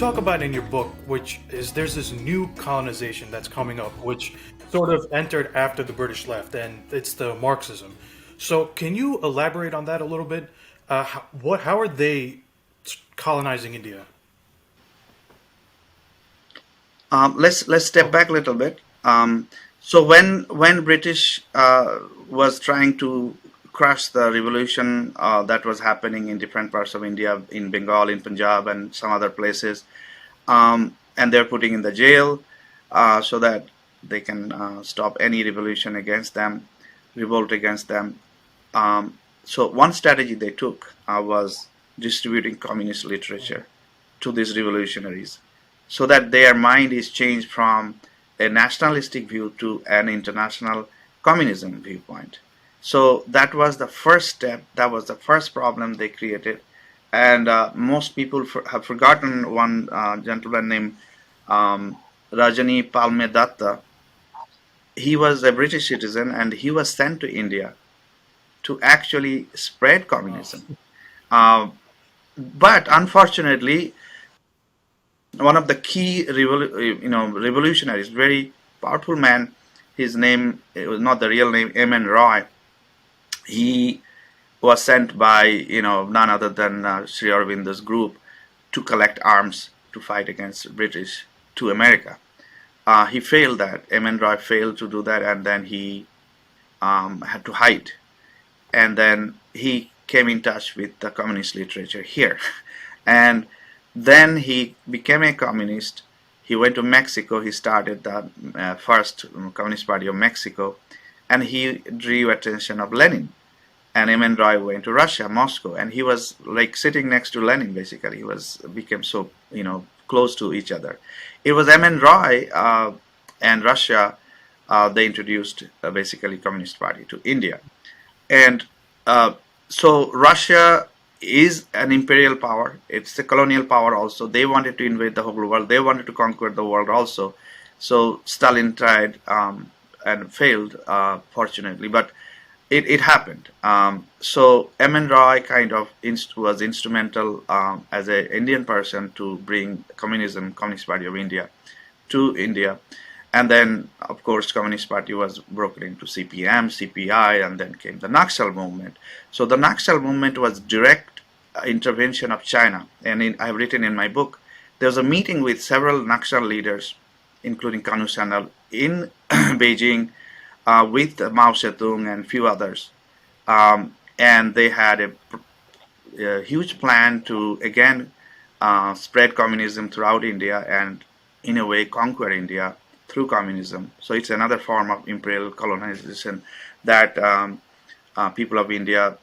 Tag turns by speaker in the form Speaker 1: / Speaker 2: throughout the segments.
Speaker 1: talk about in your book, which is there's this new colonization that's coming up, which sort of entered after the British left, and it's the Marxism. So, can you elaborate on that a little bit? How are they colonizing India?
Speaker 2: Let's step back a little bit. So when British was trying to crush the revolution that was happening in different parts of India, in Bengal, in Punjab, and some other places, and they're putting in the jail so that they can stop any revolution against them, revolt against them. So one strategy they took was distributing communist literature to these revolutionaries so that their mind is changed from a nationalistic view to an international communism viewpoint. So that was the first step, that was the first problem they created. And most people have forgotten one gentleman named Rajani Palme. He was a British citizen and he was sent to India to actually spread
Speaker 1: Wow.
Speaker 2: communism. Uh, but unfortunately, one of the key revolutionaries, very powerful man, his name, it was not the real name, M.N. Roy. He was sent by none other than Sri Aurobindo's group to collect arms to fight against British to America. He failed that. M.N. Roy failed to do that, and then he had to hide. And then he came in touch with the communist literature here. And then he became a communist. He went to Mexico. He started the first Communist Party of Mexico, and he drew attention of Lenin. And M.N. Roy went to Russia, Moscow, and he was like sitting next to Lenin. Basically, he was became so close to each other. It was M.N. Roy and Russia. They introduced basically Communist Party to India. And so Russia is an imperial power. It's a colonial power also. They wanted to invade the whole world. They wanted to conquer the world also. So Stalin tried and failed, fortunately, but it happened. So M.N. Roy kind of was instrumental as an Indian person to bring communism, Communist Party of India, to India. And then, of course, Communist Party was broken into CPM, CPI, and then came the Naxal movement. So the Naxal movement was direct intervention of China. And I've written in my book, there was a meeting with several Naxal leaders, including Kanu Sanal, in Beijing with Mao Zedong and few others. And they had a huge plan to, again, spread communism throughout India and, in a way, conquer India through communism. So it's another form of imperial colonization that people of India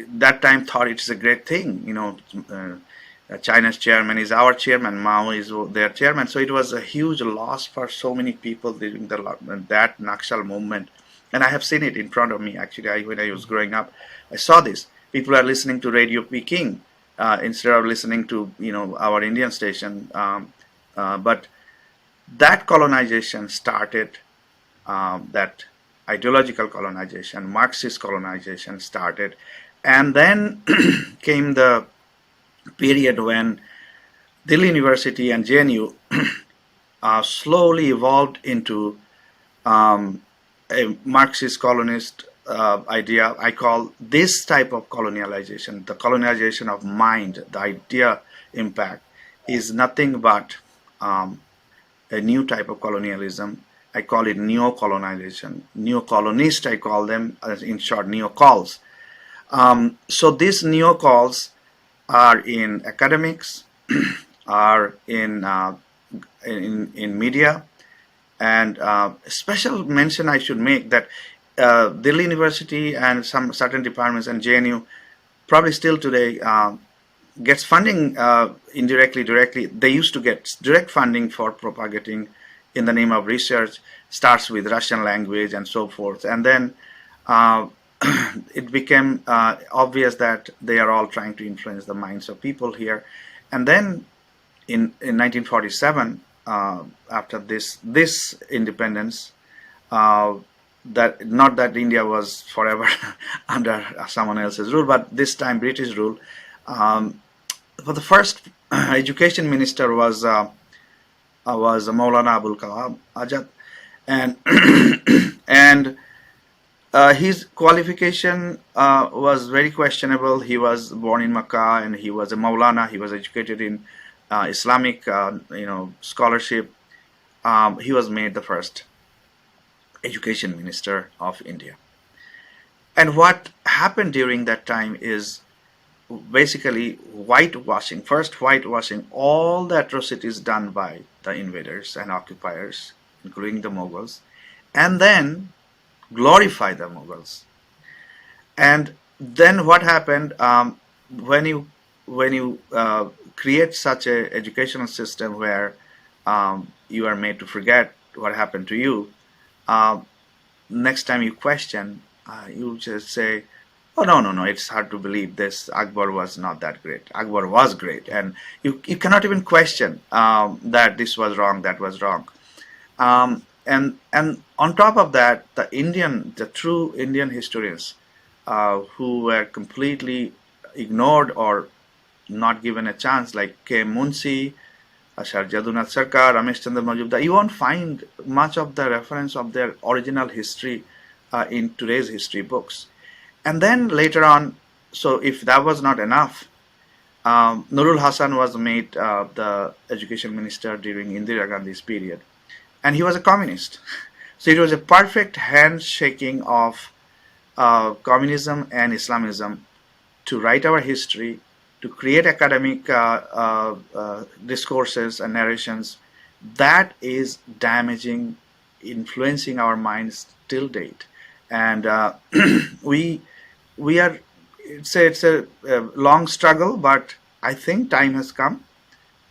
Speaker 2: that time thought it's a great thing. China's chairman is our chairman, Mao is their chairman. So it was a huge loss for so many people during that Naxal movement. And I have seen it in front of me, actually. When I was growing up, I saw this. People are listening to Radio Peking instead of listening to our Indian station. But that colonization started, that ideological colonization, Marxist colonization started. And then came the period when Delhi University and JNU slowly evolved into a Marxist colonist idea. I call this type of colonialization, the colonization of mind, the idea impact, is nothing but a new type of colonialism. I call it neo-colonization. Neo-colonist, I call them, in short, neo-cols. So these neo-cols are in academics, are in media, and special mention I should make that Delhi University and some certain departments and JNU probably still today gets funding indirectly, directly. They used to get direct funding for propagating in the name of research, starts with Russian language and so forth. And then it became obvious that they are all trying to influence the minds of people here. And then in 1947, after this independence, that not that India was forever under someone else's rule, but this time British rule. For the first education minister was Maulana Abul Kalam Azad, and and his qualification was very questionable. He was born in Makkah, and he was a Maulana. He was educated in Islamic, scholarship. He was made the first education minister of India. And what happened during that time is basically whitewashing, first whitewashing all the atrocities done by the invaders and occupiers, including the Mughals, and then glorify the Mughals. And then what happened, when you create such a educational system where you are made to forget what happened to you, uh, next time you question, you just say, "Oh, no, no, no! It's hard to believe this. Akbar was not that great. Akbar was great," and you cannot even question that this was wrong, that was wrong. And on top of that, the true Indian historians who were completely ignored or not given a chance, like K. Munshi, Ashar Jadunath Sarkar, Ramesh Chandra Majumdar, you won't find much of the reference of their original history in today's history books. And then later on, so if that was not enough, Nurul Hasan was made the education minister during Indira Gandhi's period, and he was a communist. So it was a perfect handshaking of communism and Islamism to write our history, to create academic discourses and narrations that is damaging, influencing our minds till date. And we we are it's a long struggle, but I think time has come.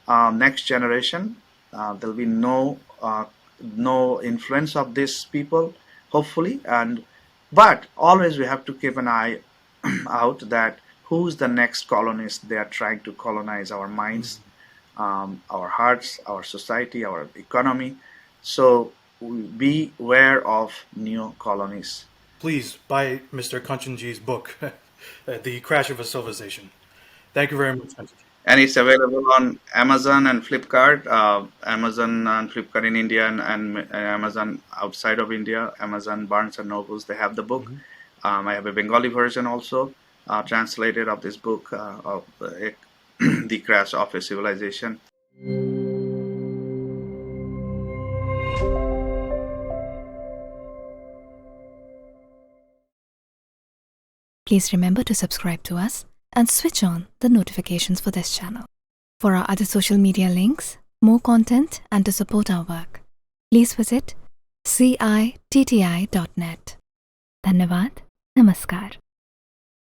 Speaker 2: Next generation, there'll be no influence of these people, hopefully, and but always we have to keep an eye out that who's the next colonist they are trying to colonize our minds, our hearts, our society, our economy. So be aware of neo colonies.
Speaker 1: Please buy Mr. Kanchanji's book, The Crash of a Civilization. Thank you very much, Kanchanji.
Speaker 2: And it's available on Amazon and Flipkart. Amazon and Flipkart in India, and Amazon outside of India. Amazon, Barnes and Nobles, they have the book. I have a Bengali version also, translated of this book, of The Crash of a Civilization.
Speaker 3: Please remember to subscribe to us and switch on the notifications for this channel. For our other social media links, more content, and to support our work, please visit citti.net. Dhanyavad. Namaskar.